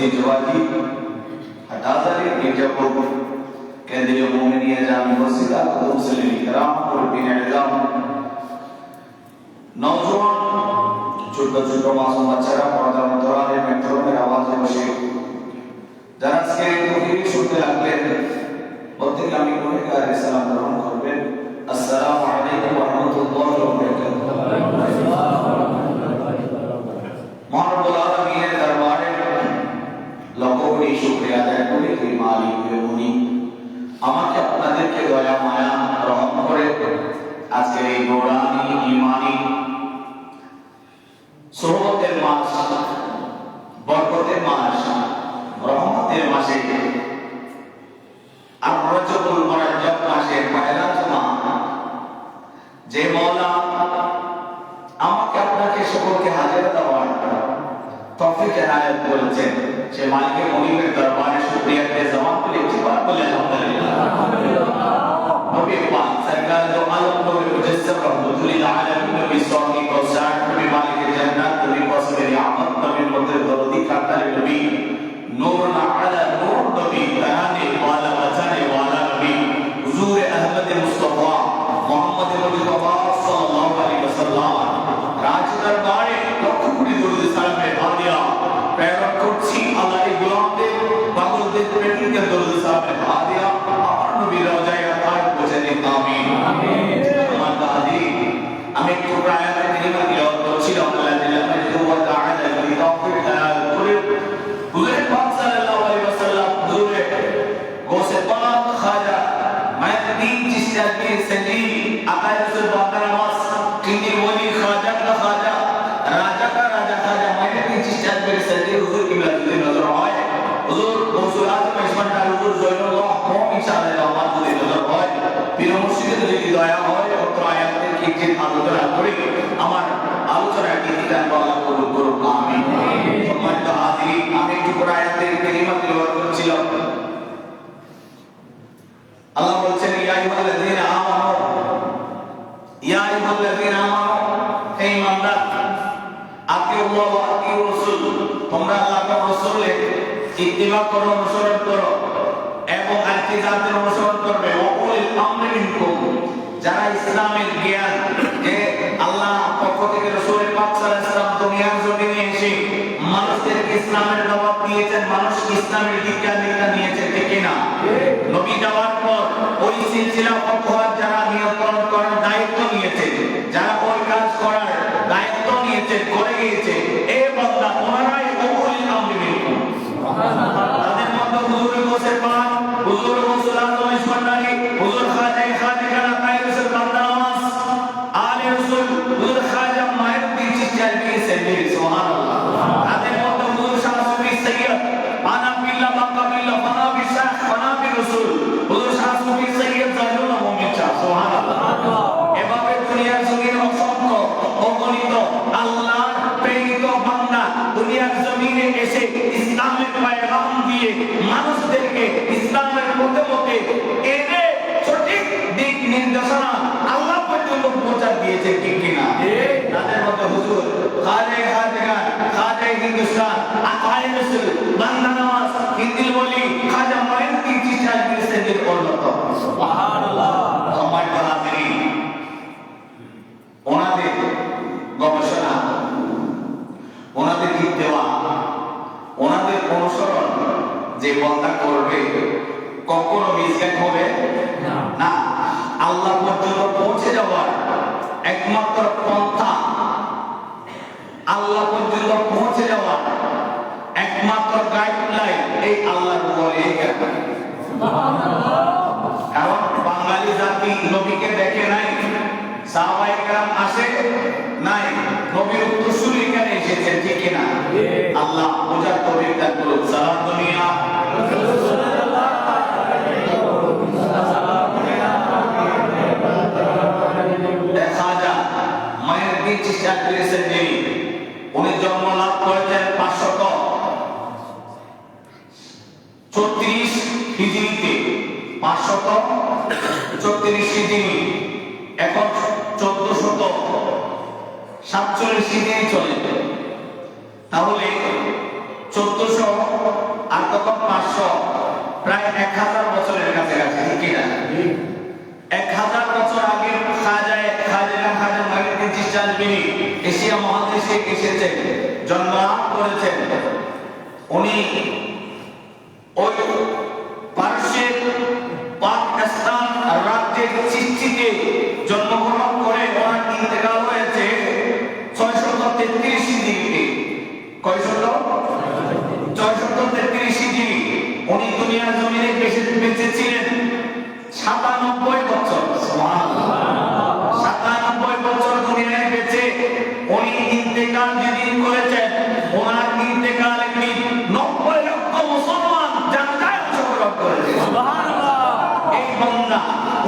उपस्थित जवाजी हटाजारी गिरजापुर केंद्रीय मोमिनिया जामी मस्जिद और मुस्लिम इकराम और दिन एग्जाम नौजवान छोटे-छोटे मासूम बच्चों पर्दा मुतरारे मेट्रो में आवाज बसे যারা আজকে তকবীর শুনতে লাগলেন প্রত্যেকে আমি গুনাহগার সালাম গ্রহণ করবেন আসসালামু আলাইকুম ওয়া রাহমাতুল্লাহি ওয়া বারাকাতুহু মহান রব্বুল আলামিনের দরবারে লাখ কোটি শুকরিয়া আদায় করি হে মালিক হে মুনিব আমাকে আপনাদেরকে দয়া মায়া রহম করে আজকে এই নুরানি ঈমানি সোহবতের মাস বরকতের মাস রহমতের মাসে আর রজবুল মুরাজ্জাব মাসে পয়লা জুমা যে মাওলা আমাকে আপনাকে সকলকে হাজির দেওয়ার তৌফিক এনায়েত করেছেন সে মালিক মুনিবের দরবারে শুকরিয়া কে জবান করে একবার বলে আলহামদুলিল্লাহ নবী পাক সরকার দো আলম নবী মুজাসসিম রহমাতুল্লাহ আলাইহি নবী সাল্লি কওসার নবী মালিক জান্নাত নবী কসমের নিয়ামত নবীর মধ্যে দরদি কাতারে নবী नूर अला नूर नबी तराने वाला बचाने वाला नबी हुजूर अहमद मुस्तफा मोहम्मद मुस्तफा सल्लल्लाहु अलैहि वसल्लम राज दरबारे लक्ष कोटी दुरूद सालामे हादिया প্রেরণ করছি আল্লাহর গোলামদের পাগলদের প্রেমিককে দুরূদ সালামে হাদিয়া আমার নবী রওজায়ে আতার পৌঁছে দিন আমিন আমিন আমার দাদি আমি একটু আয়াতে কারিমা তিলাওয়াত করছিলাম আল্লাহ ওয়া তাআলা কি তাওফিক দান করে हुजूर पाक सल्लल्लाहु अलैहि वसल्लम हुजूर गौसे पाक खाजा मैदीन चिश्तिया के सदी आका रसूल बाकरमास किंदी वली खाजा का खाजा राजा का राजा खाजा मैदीन चिश्तिया के सदी हुजूर की मस्जिद नजर आए हुजूर गौसुल आजम इस्मान का हुजूर ज़ैनुल्लाह कौम इंशाअल्लाह मस्जिद नजर आए फिर मस्जिद যদি দয়া হয় অত্র আয়াতের কি আলোচনা করি আমার আলোচনা কি দিদান আল্লাহ কবুল করুন আমিন সম্মানিত হাজিরিন আমি একটু আয়াতের কালিমা তিলাওয়াত করছিলাম আল্লাহ বলছেন ইয়া আইয়ুহাল্লাযীনা আমানু হে ঈমানদার আতিউল্লাহ ওয়া আতিউর রাসূল তোমরা আল্লাহ এবং রাসূলের ইত্তিবা করো অনুসরণ করো এবং আল-কিতাবের অনুসরণ করবে ওয়া উলিল আমরি মিনকুম যারা ইসলামের জ্ঞান যে আল্লাহ পক্ষ থেকে রাসূল পাক সাল্লাল্লাহু আলাইহি ওয়াসাল্লাম দুনিয়ার জমিনে এসে মানুষদেরকে ইসলামের দাওয়াত দিয়েছেন মানুষ ইসলামের দীক্ষা নিয়েছে ঠিক কি না নবী যাওয়ার পর ওই সিলসিলা পথওয়ার যারা নিয়ন্ত্রণ করার দায়িত্ব নিয়েছে যারা ওই কাজ করার দায়িত্ব নিয়েছে করে গিয়েছে এই বান্দা ওনারাই উলিল আমরি মিনকুম সুবহানাল্লাহ তাদের মধ্যে হুজুর গোসে পাক হুজুর গৌসুল আজম ইসমাইলি হুজুর খাজা কানাকাই রসুল বান্দাওয়াস আলে রসুল হুজুর খাজা মাইনুদ্দিন চিশতিয়া কে সদে সুবহানাল্লাহ তাদের মধ্যে হুজুর শাহ সুফি সৈয়দ আনাবিল্লাহ বাকাবিল্লাহ ফানাবি শাহ ফানাবি রসুল হুজুর শাহ সুফি সৈয়দ জাইনুল মুমিন শাহ সুবহানাল্লাহ এভাবে দুনিয়ার জমিনে অসংখ্য অগণিত আল্লাহর প্রেরিত বান্দা দুনিয়ার জমিনে এসে ইসলামের পয়গাম দিয়ে মানুষদেরকে ইসলামের পথে এনে সঠিক দিক নির্দেশনা আল্লাহ পর্যন্ত পৌঁছা দিয়েছে ঠিক কিনা তাদের মধ্যে হুজুর খাজা হিন্দুস্তান আকায়ে রসুল বান্দা নওয়াজ হিন্দিল ওলি খাজা মাইনুদ্দিন চিশতিয়া কে সদে অন্যতম সুবহানাল্লাহ সম্মানিত হাজিরিন ওনাদের গবেষণা ওনাদের ইত্তেবা ওনাদের অনুসরণ যে বান্দা করবে কখনো মিসগাইড হবে না আল্লাহ পর্যন্ত পৌঁছে যাওয়ার একমাত্র পন্থা আল্লাহ পর্যন্ত পৌঁছে যাওয়ার একমাত্র গাইডলাইন এই আল্লাহর ওলি সুবহানাল্লাহ কারণ বাঙালি জাতি নবীকে দেখে নাই সাহাবায়ে কেরাম আসে নাই নবীর উত্তরসূরি এখানে এসেছেন ঠিক কি না আল্লাহ বোঝার তৌফিক দান করুন সালাম দুনিয়া খাজা মাইনুদ্দিন চিশতিয়া কে সদে উনি জন্ম লাভ করেছেন 534 হিজরিতে 534 হিজরি এখন 1447 হিজরি চলে তাহলে 1400 আর তখন 500, প্রায় 1000 বছরের কাছাকাছি, ঠিক কিনা? 1000 বছর আগে খাজা মাইনুদ্দিন চিশতি এশিয়া মহাদেশে এসেছেন, জন্মলাভ করেছেন। উনি ওই পারস্যের পাকিস্তান রাজ্যের চিশতিতে জন্মগ্রহণ করে ওনার ইন্তেকাল হয়েছে 633 হিজরিতে। কয়শত? 633 হিজরি। উনি দুনিয়ার জমিনে বেঁচে ছিলেন 97 বছর। সুবহানাল্লাহ, 97 বছর দুনিয়ায় বেঁচে উনি ইন্তেকাল যেদিন করেছেন, ওনার ইন্তেকালের দিন 90 লক্ষ মুসলমান জানাজায় অংশগ্রহণ করেছেন। সুবহানাল্লাহ। এই বান্দা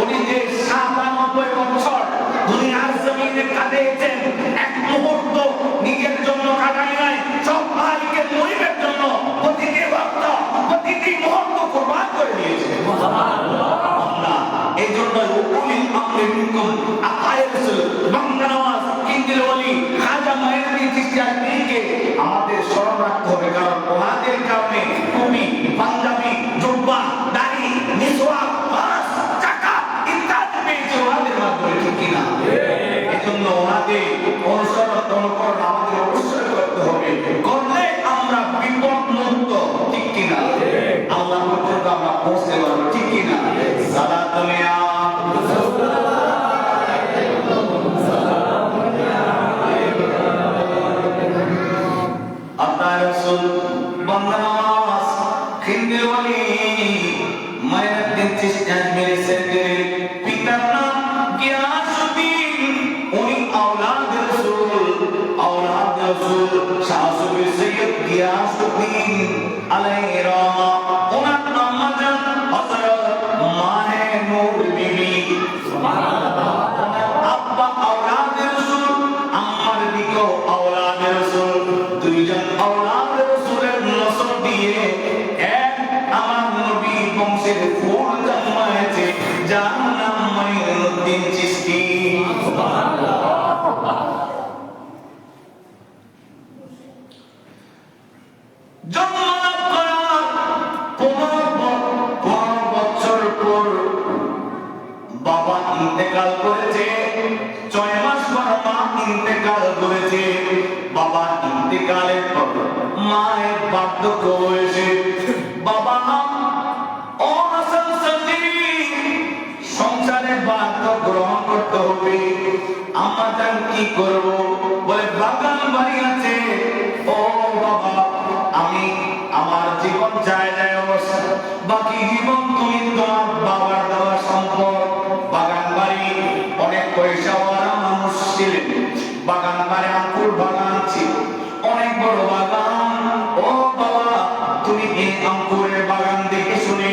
উনি যে 97 বছর দুনিয়ার জমিনে কাটিয়েছেন, এক মুহূর্ত নিজের জন্য কাটাই নাই, সব ভাইকে মরিবের জন্য প্রতিটি ওয়াক্ত প্রতিটি মুহূর্ত কুরবান করে দিয়েছেন। সুবহানাল্লাহ। এই জন্য উলিল আমরি মিনকুম আকায়ের রাসূল বাংলা নওয়াজ কিন্দিল ওলি খাজা মাইনুদ্দিন চিশতিকে আমাদের স্মরণ রাখতে হবে, কারণ ওনাদের কারণে টুপি, পাঞ্জাবি, জুব্বা, দাড়ি, মিসওয়াক, বাস, চাকা ইত্যাদি পেয়েছে ওনাদের মাধ্যমে, ঠিক কিনা? এই জন্য ওনাদের অনুকরণ আমাদের অবশ্যই করতে হবে, করলে আমরা বিপদ মুক্ত, ঠিক কিনা? আল্লাহ পর্যন্ত আমরা পৌঁছতে পারবো, ঠিক কিনা? সালাতুলিয়া রাসূল বাংলা নওয়াজ কিন্দিল ওলি মাইনুদ্দিন চিশতি আজমিরি সেন্টারের পিতার নাম গিয়াসউদ্দিন। উনি আওলাদ রাসূল শাহ সুফি সৈয়দ গিয়াসউদ্দিন আলাইহি রহমা। ওনার আম্মা জান হযরত মাহে নূর বিবি। সুবহানাল্লাহ। আব্বা আওলাদ রাসূল, আম্মার দিকেও আওলাদ রাসূল, দুইজন আওলাদ রাসূলের নসব দিয়ে এক আমার নবী বংশের ফুল জন্মায়েছে, যার নাম মাইনুদ্দিন চিশতি। সুবহানাল্লাহ। জন্মলাভ করার 15 বছর পর বাবা ইন্তেকাল করেছে, 6 মাস পর মা ইন্তেকাল করেছে। বাবা ইন্তেকালের পর মায়ের বার্ধক্য হয়েছে। বাবা সংসারে বার্ধক্য গ্রহণ করতে হবে। আমরা জান কি করব, বলে বাগান বাড়ি আছে, ও বাবা আমি আমার জীবন চাই যায় অবস্থা, বাকি জীবন তুমি তোমার বাবার দেওয়া সম্পদ, বাগান বাড়ি, অনেক পয়সাওয়ালা মানুষ ছিলেন, বাগান বাড়ি আঙ্কুর বাগান ছিল, অনেক বড় বাগান। ও বাবা তুমি এই আঙ্কুরের বাগান দেখে শুনে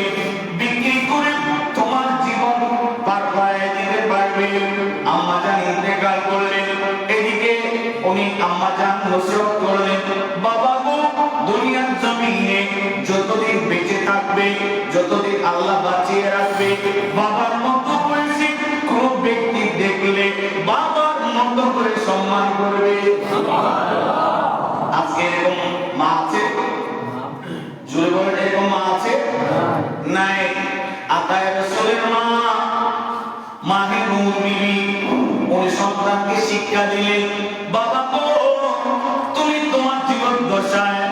বিক্রি করে তোমার জীবন পার পায়ে দিতে পারবে। আম্মা জান ইন্তেকাল করলেন, এদিকে উনি আম্মা জান নসরত করলেন, বাবা গো দুনিয়ার জমিনে যতদিন বেঁচে থাকবে, যতদিন আল্লাহ বাঁচিয়ে রাখবে, বাবার মতো বয়সী কোন ব্যক্তি দেখলে বাবার মতো করে সম্মান করবে। আজকে এরকম মা আছে? জোরে বলেন, এরকম মা আছে? নাই। আকায়ের রাসূলের মা মাহে নূর বিবি উনি সন্তানকে শিক্ষা দিলেন, বাবা গো তুমি তোমার জীবন দশায়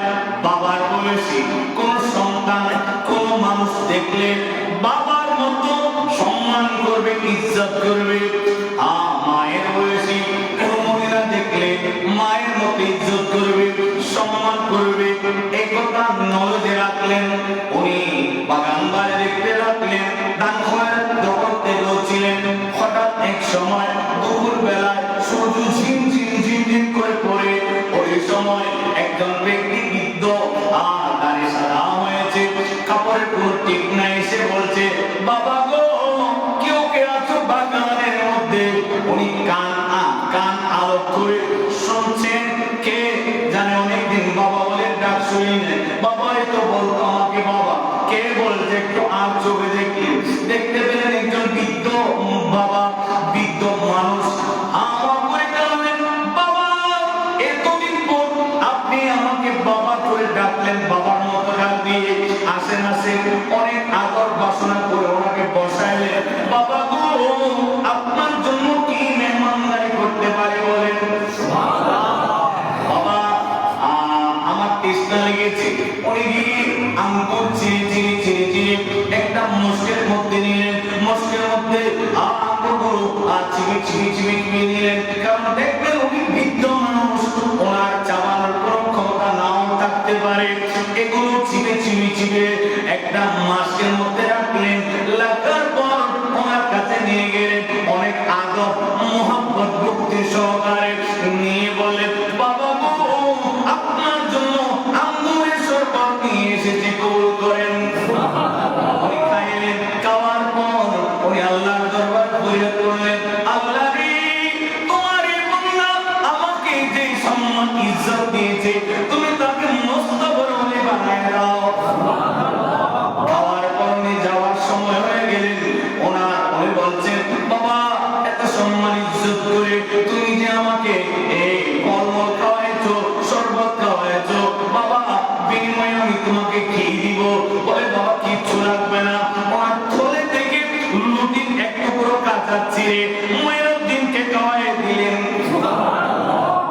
বাবার বয়সী কোন সন্তান কোন মানুষ দেখলে বাবার মতো সম্মান করবে, ইজ্জত করবে। মায়ের বয়সী কোন মহিলা দেখলে মায়ের মতো ইজ্জত করবে, সম্মান করবে। এই কথা নজরে রাখলেন। উনি বাগান বাড়ি দেখতে রাখলেন, দান খয়রাত করতে ছিলেন। হঠাৎ এক সময় দুপুর বেলায় সূর্য ঝিমঝিম করে পড়ে, ওই সময় একজন ব্যক্তি বৃদ্ধ দাড়ি সাদা হয়েছে, কাপড়ের কোনো ঠিক নাই, এসে বলছে বাবা গো কেউ কে আছো বাগানের মধ্যে? উনি কান আলো করে শুনছেন, কে জানে অনেকদিন বাবা বলে ডাক শুনিনি। বাবাই তো বলতো আমাকে, বাবা কে বলছে, একটু আর চোখে দেখি, দেখতে পেলেন একজন বৃদ্ধ বাবা, বৃদ্ধ মানুষ। বাবা এতদিন পর আপনি আমাকে বাবা করে ডাকলেন, গিয়ে আঙ্গুল চিরে একটা মুষ্কের মধ্যে নিলেন, মুষ্কের মধ্যে আঙ্গুলগুলো চিবি নিলেন। কারণ দেখবেন উনি বৃদ্ধ মানুষ, ওনার চাবানোর কোনো ক্ষমতা নাও থাকতে পারে। এগুলো চিবে একটা মাস্কের মধ্যে রাখলেন, লাগার পর ওনার কাছে নিয়ে গেলেন, অনেক আদব মোহাম্মত ভক্তি সহকারে নিয়ে বলেন, বাবা গো আপনার জন্য আঙ্গুরের শরবত নিয়ে এসেছি, কবুল করেন। উনি খাইলেন, খাওয়ার পর উনি আল্লাহর দরবার ফরিয়াদ করলেন, আল্লাহ রে তোমার এই বান্দা আমাকে যে সম্মান ইজ্জত দিয়েছে তুমি তাকে মস্ত বড় হলে বানায় দাও। খাওয়ার পর উনি যাওয়ার সময় হয়ে গেলেন, উনি বলছেন, বাবা এত সম্মান ইজ্জত করে তুমি যে আমাকে এই ফলমূল খাওয়াইছো, শরবত খাওয়াইছো, বাবা বিনিময়ে আমি তোমাকে খেয়ে দিব। বলে বাবা কিচ্ছু লাগবে না। ওনার থলে থেকে লুটির এক টুকরো কাঁচা ছিঁড়ে মঈনুদ্দিনকে খাওয়াই দিলেন।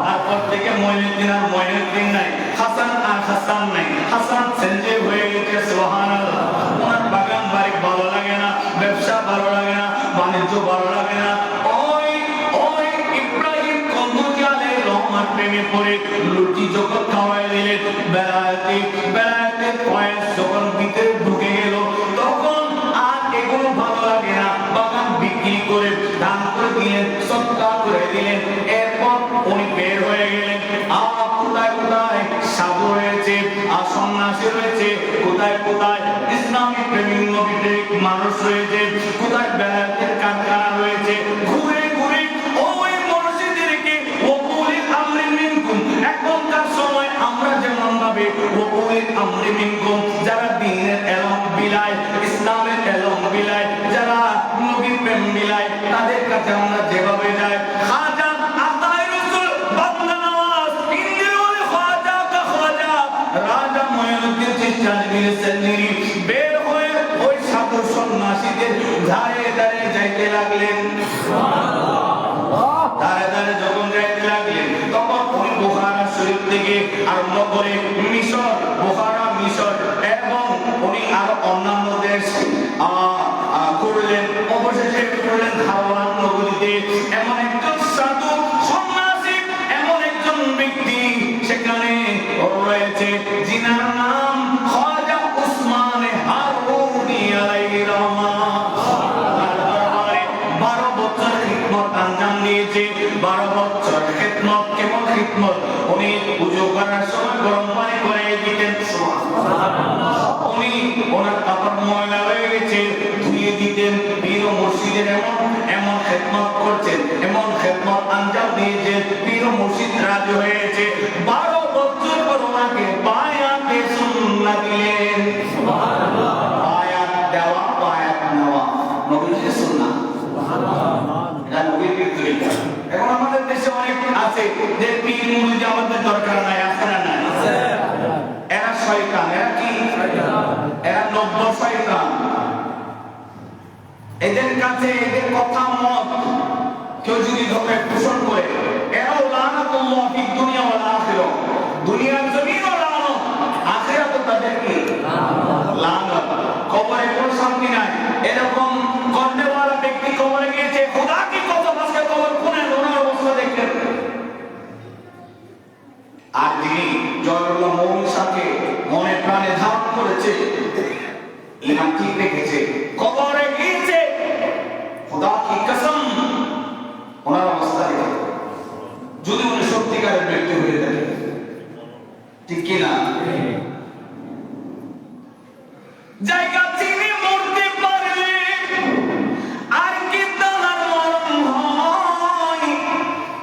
তারপর থেকে মঈনুদ্দিন আর মঈনুদ্দিন নাই, হাসান আর হাসান নাই, হাসান চেঞ্জে হয়ে গেছে। সুবহানাল্লাহ। ওনার বাগান বাড়ি ভালো লাগে না, ব্যবসা ভালো লাগে না, বাণিজ্য ভালো লাগে না। ওই ইব্রাহিম কন্দুজি আলাইহির রহমান প্রেমে পড়ে লুটি যখন খাওয়াই দিলেন, বেলায়েতে ফয়েজ যখন ভিতরে ঢুকে গেল, তখন আর এগুলো ভালো লাগে না। বাগান বিক্রি করে দান করে দিলেন, সদকা করে দিলেন। এরপর উনি বের হয়ে গেলেন। কোথায় সাধু রয়েছে, আর সন্ন্যাসী রয়েছে, কোথায় ইসলামী প্রেমিক নবী প্রেমিক মানুষ রয়েছে, কোথায় বেলায়েতের কারখানা রয়েছে। ঘুরে ওই মসজিদকে ওকুলিল আমরি মিনকুম, এখনকার সময় আমরা যেমন ভাবে ওকুলিল আমরি মিনকুম, যারা দ্বীনের এলম বিলায়, ইসলামের এলম বিলায়, যারা নবী প্রেম বিলায়, তাদের কাছে আমরা যেভাবে যাই, খাজা আতায়ে রাসূল বান্দা নওয়াজ ইন্দিরুল খাজা কা খাজা রাজা মঈনুদ্দিন চিশতি বের হয়ে ওই সাধু সন্ন্যাসীদের ধারে যাইতে লাগলেন। ধারে যখন যাইতে লাগলেন, তখন উনি বুখারা শরীফ থেকে আরম্ভ করে মিশর, বুখারা, মিশর এবং উনি আরো অন্যান্য দেশ করলেন। অবশেষে করলেন হাওয়ান নগরীতে। এমন একজন সাধু সন্ন্যাসী, এমন একজন ব্যক্তি সেখানে রয়েছে, যিনার নাম খাজা উসমান হারুনি আলাইহির রহমান। 12 বছর খিদমত আঞ্জাম দিয়েছে। 12 বছর খিদমত, কেমন খিদমত, উনি ওযু করার সময় গরম পানি করে দিতেন। উনি ওনার কাপড় ময়লা হয়ে গেছে, ধুয়ে দিতেন। পীর মুর্শিদের এমন খিদমত করছেন, এমন খিদমত আঞ্জাম দিয়েছেন, পীর মুর্শিদ রাজি হয়েছে। 12 বছর পর ওনাকে বায়াতে সুন্নাহ দিলেন। সুবহানাল্লাহ। বায়াত দেওয়া, বায়াত নেওয়া, নবীর সুন্নাহ। সুবহানাল্লাহ। এটা নবীর তরিকা। এখন আমাদের দেশে অনেক আছে যে পীর মুরিদ আমাদের দরকার নাই, আছে না? নাই, আছে। এরা শয়তান। এরা কি? এরা নব্য শয়তান। এদের কাছে এদের কথা মত কেউ যদি ধরে পোষণ করে, এরাও লানাতুল্লাহ ফিদ দুনিয়া ওয়াল আখিরা, দুনিয়ার জমিনও লানত, আখিরাতও তাদের কি লানত। কবরে কোনো শান্তি নাই। এরকম কন্দেওয়ালা ব্যক্তি কবরে গিয়েছে, খোদা কি কত আজকে কবর কোনে ওনার অবস্থা দেখেন। আর যিনি জয়ুল্লাহ মৌলভী সাহেবকে মনে প্রাণে ধারণ করেছে, ইমান ঠিক রেখেছে, কবরে গিয়েছে, খোদা কি কসম ওনার অবস্থা দেখে, যদি উনি সত্যিকারের ব্যক্তি হয়ে থাকে, ঠিক কিনা? জায়গা চিনি মরতে পারলে আর কি তাহার মরণ হয়,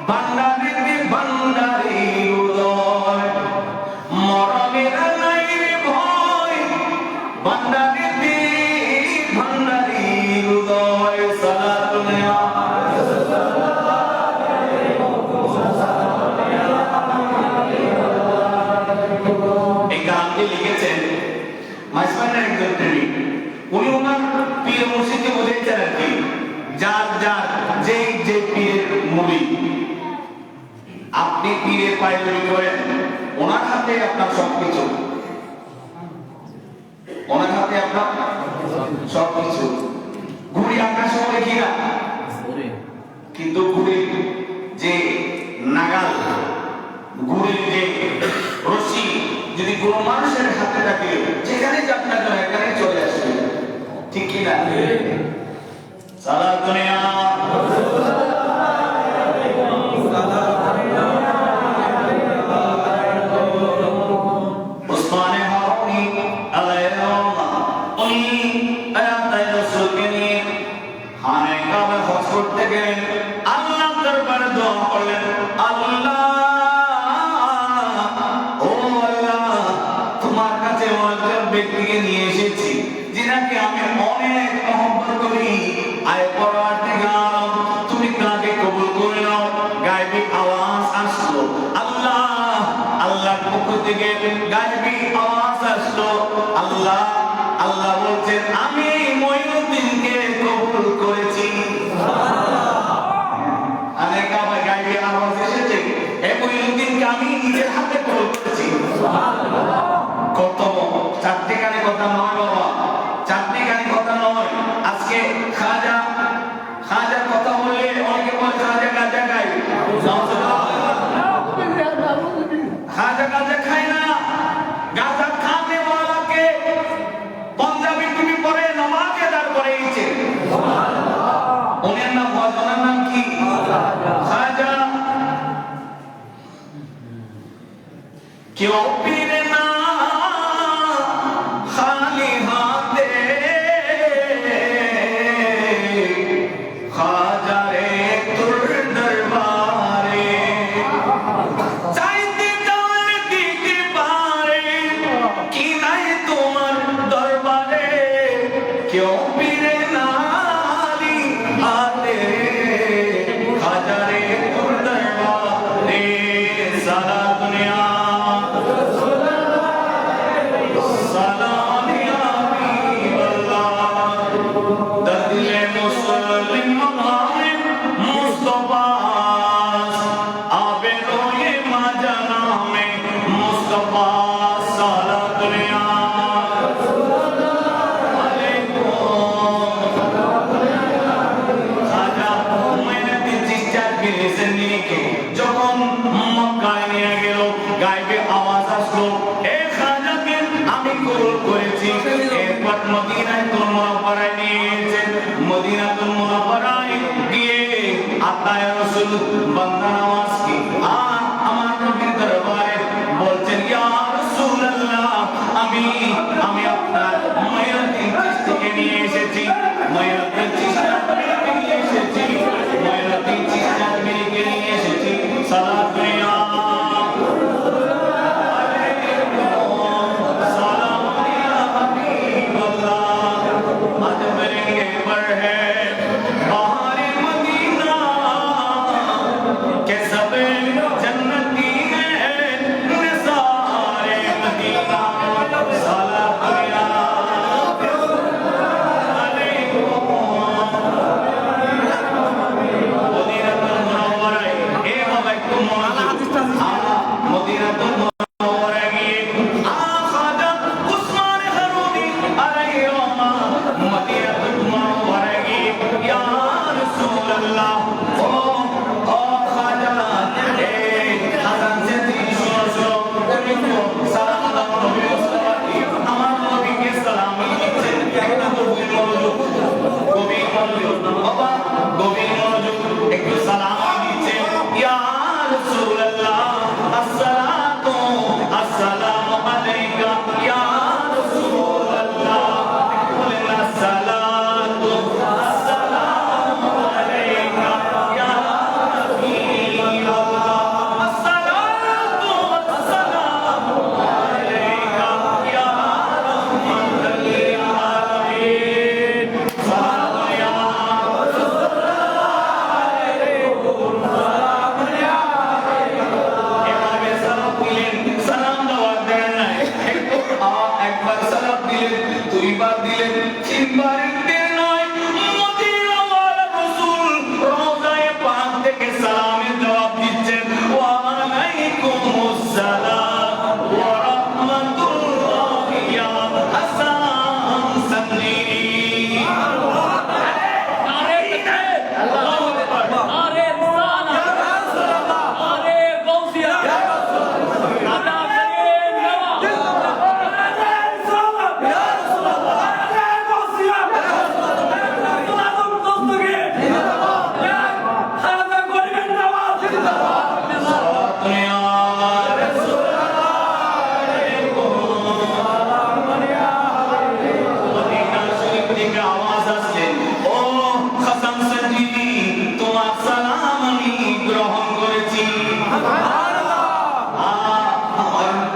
ভান্ডারে ভান্ডারে উদয়, মরণের নাই রে ভয়, ভান্ডারে ভান্ডারে উদয়। সালাতুন এই গানটি লিখেছেন মাইসবানের একজন প্রেমিক। উনি ওনার পীর মুর্শিদকে বোঝাইছেন আর কি, যে পীরের মুরিদ, আপনি পীরের পায়দুরি করেন, ওনার হাতে আপনার সবকিছু। ওনার হাতে আপনার সবকিছু। ঘুড়ি আকাশে ওড়ে কিনা, কিন্তু ঘুড়ির যে নাগাল, ঘুড়ির যে রশি যদি কোনো মানুষের হাতে থাকে, যেখানে যাক না কেন এখানে চলে আসবে, ঠিক কিনা? সারা দুনিয়া উসমানে হারুনি আলাইহিল্লাহ উনি আয়াতে রাসূলকে নিয়ে খানে কাবা হজ করতে গেলেন। আল্লাহর দরবারে দোয়া করলেন, আল্লাহ ও আল্লাহ, তোমার কাছে একজন ব্যক্তিকে নিয়ে এসেছি যিনাকে আমি অনেক মহব্বত করি। আয় পরওয়ারদিগার, তুমি তাকে কবুল করে নাও। গায়বী আওয়াজ আসলো, আল্লাহ আল্লাহর পক্ষ থেকে গায়বী আওয়াজ আসলো, আল্লাহ আল্লাহ বলছেন আমি মঈনুদ্দিনকে কবুল করেছি। অনেক আবার গায়বী আওয়াজ এসেছে, এই মঈনুদ্দিনকে আমি নিজের হাতে কবুল করেছি। কত চারটি কানে কথা নয় বাবা, চারটি কানে কথা নয়। আজকে খাজা খাজার কথা বললে অনেকে বলে খাজা গাজা গায়, খাজা গাজা খায় না। গাজা খানে ওয়ালাকে পাঞ্জাবি টুপি পরে নামাজ আদার করেছে, ওনার নাম ওনার নাম কি? খাজা। কেউ পীরে না খালি হাতে, খাজা রে তোর দরবারে চাইতে জান দিতে পারে কি নাই তোমার দরবারে। কেউ পীরে না খালি হাতে, খাজা রে তোর দরবারে। সারা দুনিয়া সালাম ইয়া হাবিবাল্লাহ, দিলে মুসলিম মহানে মুস্তাফা আবে রোয়ে মাজানা মে মুস্তাফা। সারা দুনিয়া খাজা মঈনুদ্দিন চিশতি জিন্দেগি যখন মক্কায় নিয়ে গেল, গায়বে আওয়াজ আসলো, এ খাজাকে আমি কবুল করেছি। এরপর মদিনাতুল মুনাওয়ারায় নিয়ে গেছেন। মদিনাতুল মুনাওয়ারায় গিয়ে আতায়ে রাসূল বান্দা নামাজ কি আমার নবীর দরবারে বলছেন, ইয়া রাসূলুল্লাহ, আমি আপনার মঈনুদ্দিন চিশতিকে নিয়ে এসেছি, মঈনুদ্দিন চিশতিকে নিয়ে এসেছি, মঈনুদ্দিন চিশতিকে নিয়ে এসেছি। সারা দুনিয়া सारे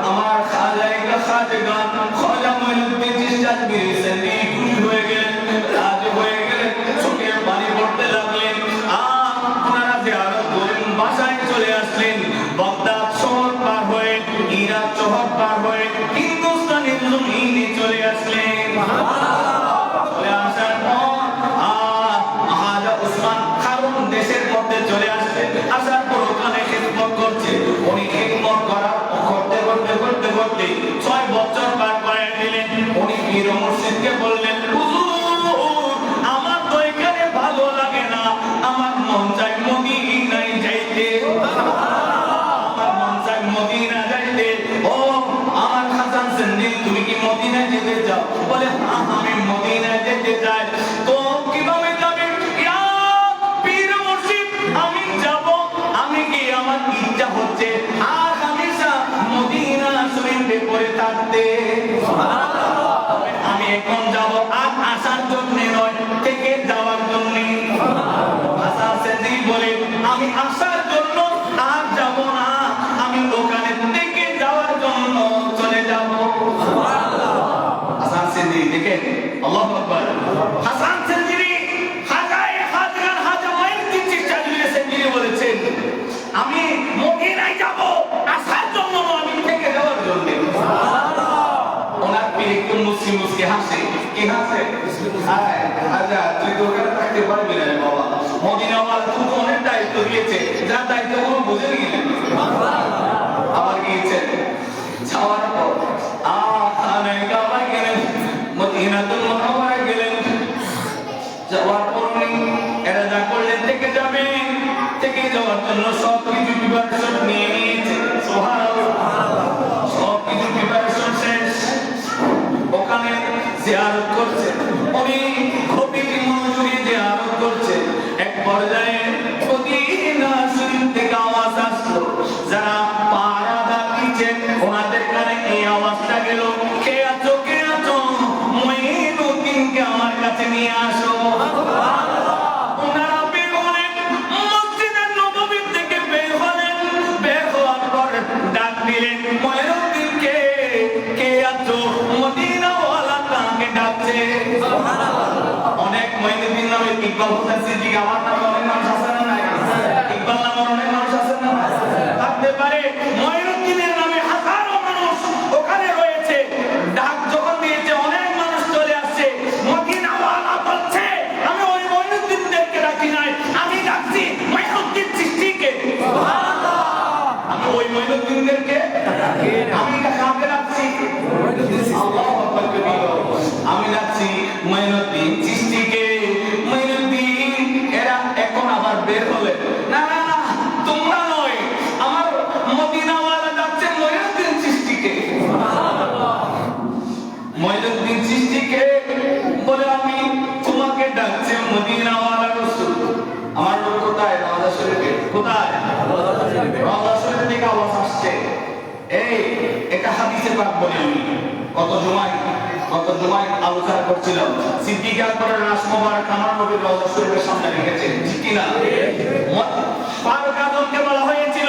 আমার খাজাইকা খাজগান খাজা মঈনুদ্দিন চিশতি বিরিসেনি খুশি হয়ে গেলেন, রাজি হয়ে গেলেন, চোখের পানি পড়তে লাগলেন। ওনারা জিয়ারত করেন, বাসায় চলে আসলেন। বাগদাদ শহর পার হয়ে, ইরাক শহর পার হয়ে হিন্দুস্তানের জমিনে চলে আসলেন। চলে আসার পর হাজা উসমান খারুন দেশের মধ্যে চলে আসলেন। আসার পর ওখানে খিদমত করছে। উনি খিদমত করতে 6 বছর পার করে দিলেন। উনি পীর মুর্শিদকে বললেন, হুজুর আমার তো এখানে ভালো লাগে না, আমার মন চাই মদিনায় যাইতে, আমার মন চাই মদিনা যাইতে। ও আমার হাসান সিন্দি, তুমি কি মদিনায় যেতে চাও? বলে হ্যাঁ আমি মদিনায় যেতে চাই। তো কিভাবে যাবে? ইয়া পীর মুর্শিদ, আমি যাব, আমি কি আমার ইচ্ছা হচ্ছে আর হামেশা মদিনা শরীফে পড়ে থাকতে। আমি এখন যাব আর আসার জন্য নয়, থেকে যাওয়ার জন্য। হাসান সিন্দি বলে আমি আসার জন্য আর যাব না, আমি ওখানে থেকে যাওয়ার জন্য চলে যাব। হাসান সিন্দি দেখেন, আল্লাহু আকবার। হাসান সিন্দি হাজায় হাজার হাজার মঈনুদ্দিন চিশতি সিন্দি বলেছেন আমি মদিনায় যাব, আসার জন্য আমি থেকে যাওয়ার জন্য। ওনার পীর একটু মুসকি হাসে, কি হাসে? আচ্ছা তুই তো ওখানে থাকতে পারবি না বাবা, মদিনাওয়ালা তুই তো অনেক দায়িত্ব দিয়েছে, যার দায়িত্বগুলো বুঝে গেলেন। আবার গিয়েছেন, যাওয়ার পর খানে কাবায় গেলেন, মদিনাতুল মুনাওয়ারায় গেলেন। যাওয়ার পর এরা যা করলেন থেকে যাবে, থেকে যাওয়ার জন্য সব কিছু প্রিপারেশন নিয়ে নিয়েছে। সুবহানাল্লাহ, সব কিছু প্রিপারেশন শেষ। ওখানে জিয়ারত করছে, উনি খুবই মনোযোগী জিয়ারত করছে। এক পর্যায়ে মদিনা শরীফ থেকে আওয়াজ আসলো, যারা পাহারা দিচ্ছেন ওনাদের কানে এই আওয়াজটা গেল, কে আছো কে আছো, মঈনুদ্দিনকে আমার কাছে নিয়ে আসো। ওনারা বের হলেন, মসজিদের নববী থেকে বের হলেন। বের হওয়ার পর ডাক দিলেন, মঈনুদ্দিনকে, কে আছো? মদিনাওয়ালা তাকে ডাকছে। অনেক মঈনুদ্দিন নামে ইকবাল হোসেন সিদ্দিকী, আমার নামে অনেক মানুষ আছে না নাই? ইকবাল নামের অনেক মানুষ আছে না? থাকতে পারে। মঈনুদ্দিনের নামে হাজারো মানুষ ওখানে রয়েছে। ডাক যখন দিয়েছে অনেক মানুষ চলে আসছে। মদিনাওয়ালা বলছে আমি ওই মঈনুদ্দিনদেরকে ডাকি নাই, আমি ডাকছি মঈনুদ্দিন চিশতিকে। সুবহানাল্লাহ, আমি ওই মঈনুদ্দিনদেরকে আমি কাকে ডাকছি? আল্লাহু আকবার কবিরা, আমি ডাকছি মঈনুদ্দিন চিশতিকে। মঈনুদ্দিন এরা এখন আবার বের হলে, না না না তোমরা নয়, আমার মদিনাওয়ালা ডাকছে মঈনুদ্দিন চিশতিকে। মঈনুদ্দিন চিশতিকে বলে আমি তোমাকে ডাকছে মদিনাওয়ালা রাসূল। আমার লোক কোথায়? রওজা শরীফে। কোথায়? রওজা শরীফ থেকে আওয়াজ আসছে। এই এটা হাদিসে পাক বলি আমি কত জুমায় আলোচনা করছিলাম। সিদ্দিক আকবরের রাস মোবারক আমার নবীর রওজা শরীফের সামনে রেখেছেন, ঠিক কি না? ফারুক আজমকে বলা হয়েছিল,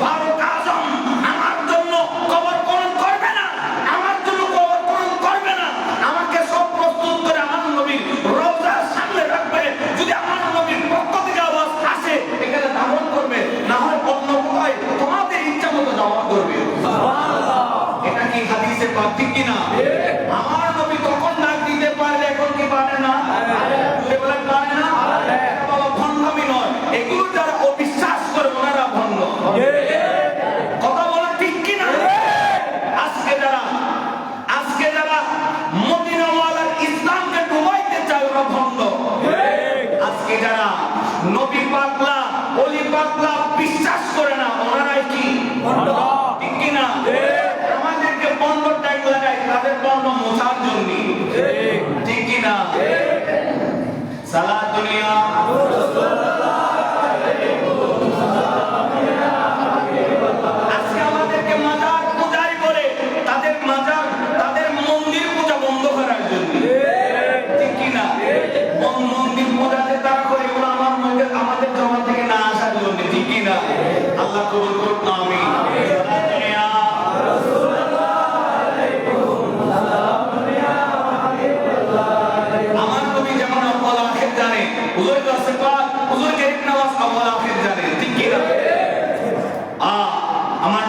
ফারুক আজম আমার জন্য কবর খনন করবে না, আমার জন্য কবর খনন করবে না, আমাকে সব প্রস্তুত করে আমার নবীর রওজার সামনে রাখবে। যদি আমার নবীর পক্ষ থেকে আওয়াজ আসে এখানে দাফন করবে, না হয় অন্য কোথায় তোমাদের ইচ্ছা মতো দাফন করবে। সুবহানাল্লাহ, এটা কি হাদিসে পাক, ঠিক কি না? আমার নবী তখন ডাক দিতে পারলে এখন কি পারে না? বলে পারে না? বাবা ভণ্ডামি নয়, এগুলো যারা অবিশ্বাস করে ওনারা ভণ্ড। কথা বলে ঠিক কি না? আজকে যারা মদিনাওয়ালার ইসলামকে ডুবাইতে চায় ওরা ভণ্ড। আজকে যারা নবী পাকলা ওলি পাকলা বিশ্বাস করে না ওনারাই কি ভণ্ড, ঠিক কি না? আমাদেরকে বন্ধ ট্যাগ লাগায় তাদের বন্ধ মোছার জন্য, ঠিক কি না? সালাত দুনিয়া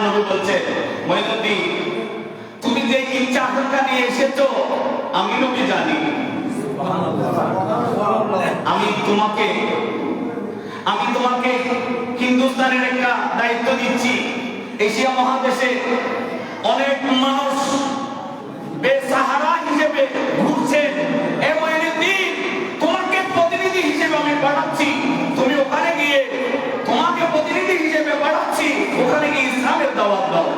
নবী বলছেন, মঈনুদ্দিন তুমি যে ইচ্ছা আকাঙ্ক্ষা নিয়ে এসেছো আমি নবী জানি। আমি তোমাকে হিন্দুস্তানের একটা দায়িত্ব দিচ্ছি। এশিয়া মহাদেশে অনেক মানুষ বেসাহারা হিসেবে ঘুরছে, তোমাকে প্রতিনিধি হিসেবে আমি পাঠাচ্ছি। তুমি ওখানে গিয়ে, তোমাকে প্রতিনিধি হিসেবে পাঠাচ্ছি, ওখানে গিয়ে ইসলামের দাওয়াত দাও।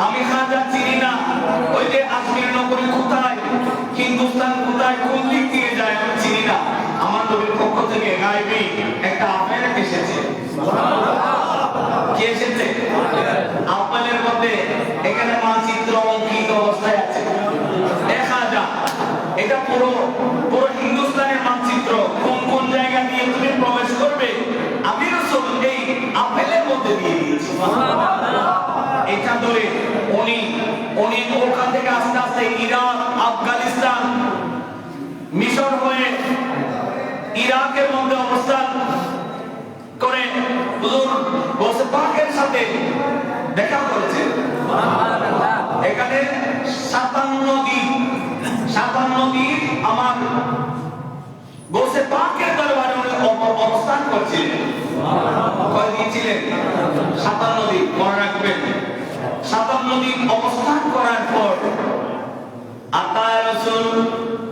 আমি খাজা চিনি না, ওই যে আজমির নগরী কোথায়, হিন্দুস্তান কোথায়, কোন দিক দিয়ে যায় আমি চিনি না। আমার নবীর পক্ষ থেকে গায়েবী একটা আপেল এসেছে। কি এসেছে? আপেলের মধ্যে এখানে মানচিত্র অঙ্কিত অবস্থায় আছে। খাজা, এটা পুরো হিন্দুস্তানের মানচিত্র, কোন কোন জায়গা দিয়ে তুমি প্রবেশ করবে আমি রাসূল এই আপেলের মধ্যে দিয়ে দিয়েছি। এটা ধরে উনি ওখান থেকে আস্তে আস্তে ইরাক, আফগানিস্তান, মিশর হয়ে ইরাকের মধ্যে অবস্থান করে হুজুর গৌসে পাকের সাথে দেখা করেছে। এখানে 57 দিন আমার গৌসে পাকের দরবারে অবস্থান করছিলেন। কয়দিন ছিলেন? 57 দিন। মনে রাখবেন, 57 দিন অবস্থান করার পর আতায়ে রাসূল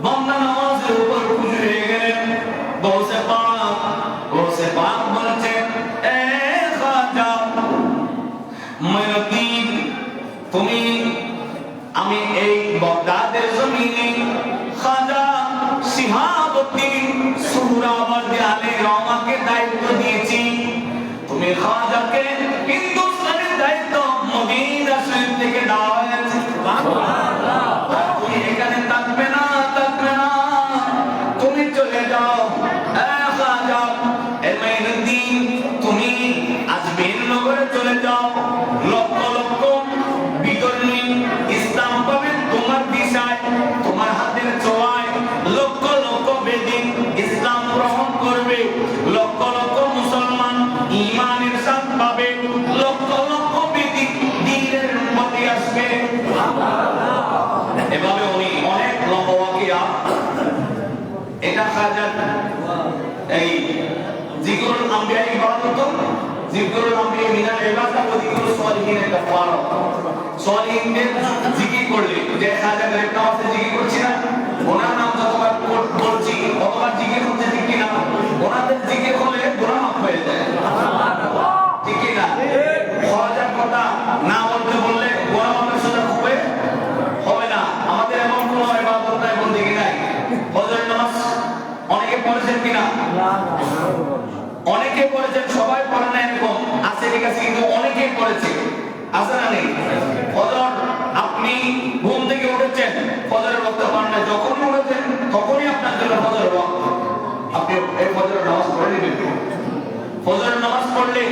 বান্দা নামাজের উপর খুশি হয়ে গেলেন। গৌসে পাক বলছেন, এ খাজা মঈনুদ্দিন, তুমি, আমি এই বাগদাদের জমিনে খাজা শিহাবুদ্দিন সুহরাওয়ার্দী আলাইহির রহমাকে দায়িত্ব দিয়েছি। তুমি খাজাকে হিন্দুস্তানের দায়িত্ব মদিনা শরীফ থেকে দেওয়া হয়েছে। তুমি এখানে থাকবে না, তুমি চলে যাও। খাজা মঈনুদ্দিন, তুমি আজমির নগরে চলে যাও। লক্ষ লক্ষ বিধর্মী ইসলাম পাবে তোমার দিশায়, তোমার হাতের ছোঁয়ায়। লক্ষ লক্ষ বেদিন ইসলাম গ্রহণ করবে, লক্ষ লক্ষ মুসলমান ঈমানের সাথ পাবে, লক্ষ লক্ষ বেদিন দ্বীনের প্রতি আসবে। এভাবে উনি অনেক লম্বা ওয়াকিয়া, এটা খাজার এই জিকরুল আম্বিয়া ইবাদত, জিকরুল আম্বিয়া মিনাল ইবাদত ওয়া জিকরুস সালিহিন কাফারা। সালিহিনদের জিকির করলে, যে খাজা গরিব নওয়াজে জিকির করছি না, ওনার নাম যতবার বলছি ততবার জিকির হচ্ছে, ঠিক কি না? ওনাদের জিকির হলে গুনাহ মাফ হয়ে যায়, ঠিক কি না? খাজার কথা না বলতে বললে গুনাহ মাফের সুযোগ হবে না। আমাদের এমন কোনো ইবাদত নাই, বন্দেগী নাই। ফজর নামাজ অনেকে পড়েছেন কিনা? অনেকে পড়েছেন, সবাই পড়ে না এরকম আছে, ঠিক আছে, কিন্তু অনেকে পড়েছে, আছে না নেই? ফজর আপনি ঘুম থেকে উঠেছেন, ফজরের ওয়াক্ত পান না, যখনই উঠেছেন তখনই আপনার জন্য ফজরের ওয়াক্ত, আপনি এই ফজরের নামাজ পড়ে নেবেন। ফজরের নামাজ পড়লে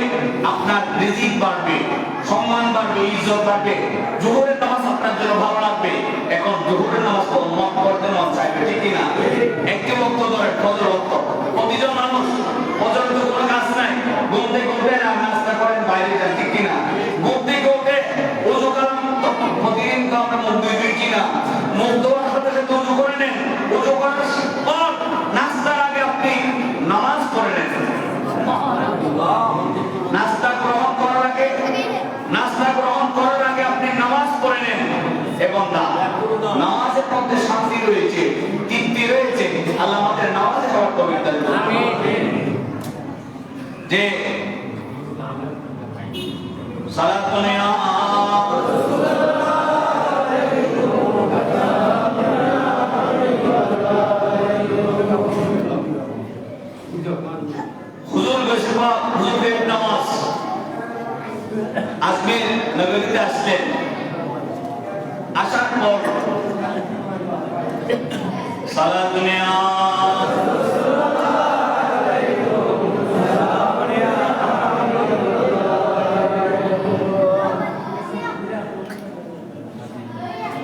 আপনার রিজিক বাড়বে, সম্মান বাড়বে, ইজ্জত বাড়বে। জোহরের নামাজ আপনার জন্য ভালো লাগবে। এখন জোহরের নামাজ মত পড়তে মন চাইবে, ঠিক কিনা? একটি বক্ত ধরে ফজর বক্ত, প্রতিজন মানুষ ফজরের তো কোনো কাজ নাই, ঘুম থেকে উঠে নাস্তা করেন, বাইরে যান, ঠিক কিনা? ঘুম থেকে উঠে ওযু করেন, প্রতিদিন তো আমরা মুখ ধুই কিনা? মুখ ধোয়ার সাথে সাথে ওযু করে নেন, ওযু করার পর নাস্তার আগে আপনি নামাজ পড়ে নেন। নাস্তা গ্রহণ করার আগে আপনি নামাজ পড়ে নেন। এবং নামাজের মধ্যে শান্তি রয়েছে, তৃপ্তি রয়েছে। আল্লাহ আমাদের নামাজে সবার তৌফিক দান করুন। যে সালাতুন ইয়া হুজুর নামাজ আজমির নগরীতে আসলেন। আসার পর সালাতুন ইয়া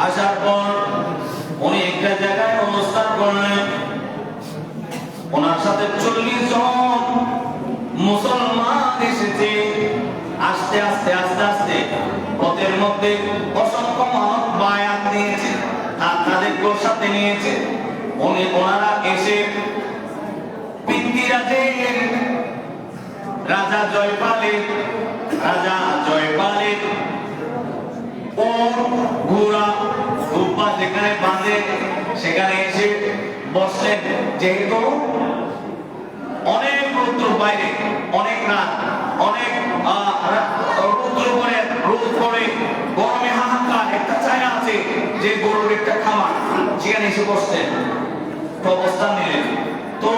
আসার পর উনি একটা জায়গায় অবস্থান করলেন। ওনার সাথে 40 জন মুসলমান এসেছে। আস্তে আস্তে আস্তে আস্তে পথের মধ্যে অসংখ্য মানুষ বায়াত নিয়েছে, তাদেরকেও সাথে নিয়েছে। ওনারা এসে পৃথ্বীরাজের রাজা জয়পালের ও ঘোড়া রূপা যেখানে বাঁধে সেখানে এসে বসলেন। যেহেতু অনেক রৌদ্র বাইরে, অনেক রাত, অনেক রোদ পড়ে, গরমে হাহাকার, একটা ছায়া আছে যে গরুর একটা খামার, সেখানে এসে বসলেন, অবস্থান নিলেন। তো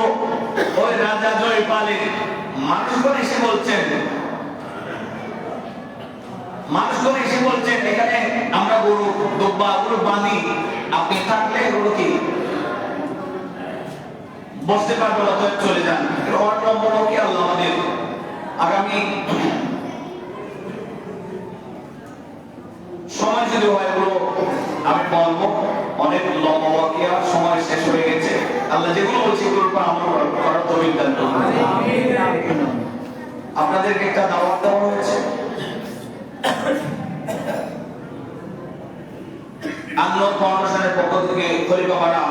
ওই রাজা জয়পালের মানুষজন এসে বলছেন এখানে আমরা গরু দুব্বাগুলো বাঁধি, আপনি থাকলে গরু কি বসতে পারবো না, তো চলে যান। কি আল্লাহ আমাদের আগামী সময় যদি হয় এগুলো আমি বলবো, অনেক লম্বা সময় শেষ হয়ে গেছে। আল্লাহ যেগুলো বলছে এগুলোর উপর আমল করার তৌফিক দান করুন। আপনাদেরকে একটা দাওয়াত দেওয়া হয়েছে। আল্লাহ ফাউন্ডেশনের পক্ষ থেকে খলিফাপাড়া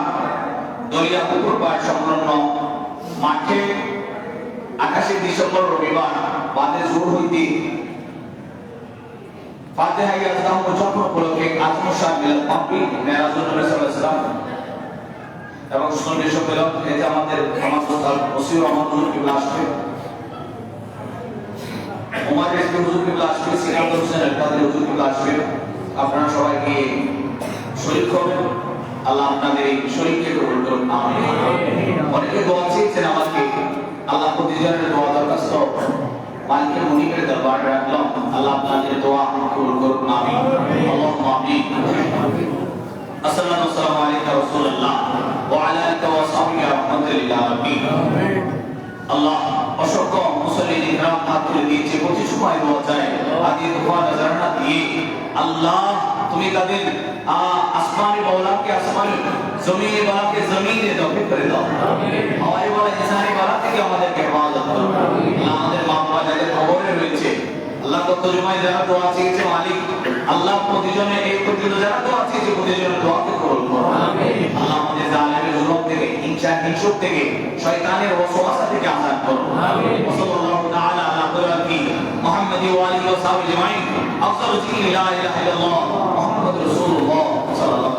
দলিয়া পুকুর পাড় সংলগ্ন মাঠে 28 ডিসেম্বর রবিবার বাদে জোর হইতে ফাতিহা ইয়াজদাম উদযাপন উপলক্ষে আত্মসাৎ মিলাদ মাহফিল মেরাজুন নবী সাল্লাল্লাহু আলাইহি ওয়াসাল্লাম এবং সুন্নি সম্মেলন, এতে আমাদের সমাজতাল ওসি রহমান হুজুর কিবলা আসবে, ওমর রেজবি হুজুর কিবলা আসবে, সিরাজুল হোসেন আল-কাদরি হুজুর কিবলা আসবে। আপনারা সবাই গিয়ে শরীক হবেন। আল্লাহ আপনাদের এই শরীককে কবুল করুন, আমিন। অনেকে দোয়া চেয়েছেন আমাকে, আল্লাহ প্রতিজনের দোয়া দরখাস্ত মালিক মুনিবের দরবারে রাখলাম। আল্লাহ আপনাদের দোয়া কবুল করুন, আমিন। আল্লাহুম্মা আমিন। আসসালামু আলাইকা রাসূলুল্লাহ ওয়া আলা আলিহি ওয়া সাহবিহি রাহমাতুল লিল আলামিন। আল্লাহ অসংখ্য মুসল্লি ইকরাম হাত তুলে দিয়েছে, প্রতি সময় দোয়া চায়, আদি দোয়া নজরানা দিয়ে আল্লাহ তুমি তাদের আসমানি বালাকে আসমানি, জমিনে বালাকে জমিনে তৌফিক করে দাও, হাওয়াই বালা ইনসানি বালা থেকে আমাদেরকে হেফাজত করো। আমাদের মা বাবা যাদের কবরে রয়েছে, আল্লাহ তর্জমায় যারা দোয়া চেয়েছে মালিক, আল্লাহ প্রতিজনে এই পর্যন্ত যারা দোয়া চেয়েছে প্রতিজনের দোয়াকে কবুল করো, আমিন। আল্লাহ আমাদের জালেমের জুলুম থেকে, হিংসুক থেকে, শয়তানের ওয়াসওয়াসা থেকে আজাদ করো, আমিন। সাল্লাল্লাহু তাআলা আলা কুল্লি মুহাম্মাদি ওয়া আলিহি ওয়া সাহবিহি আজমাইন। আফদালু যিকরি লা ইলাহা ইল্লাল্লাহ মুহাম্মাদুর রাসূলুল্লাহ সাল্লাল্লাহু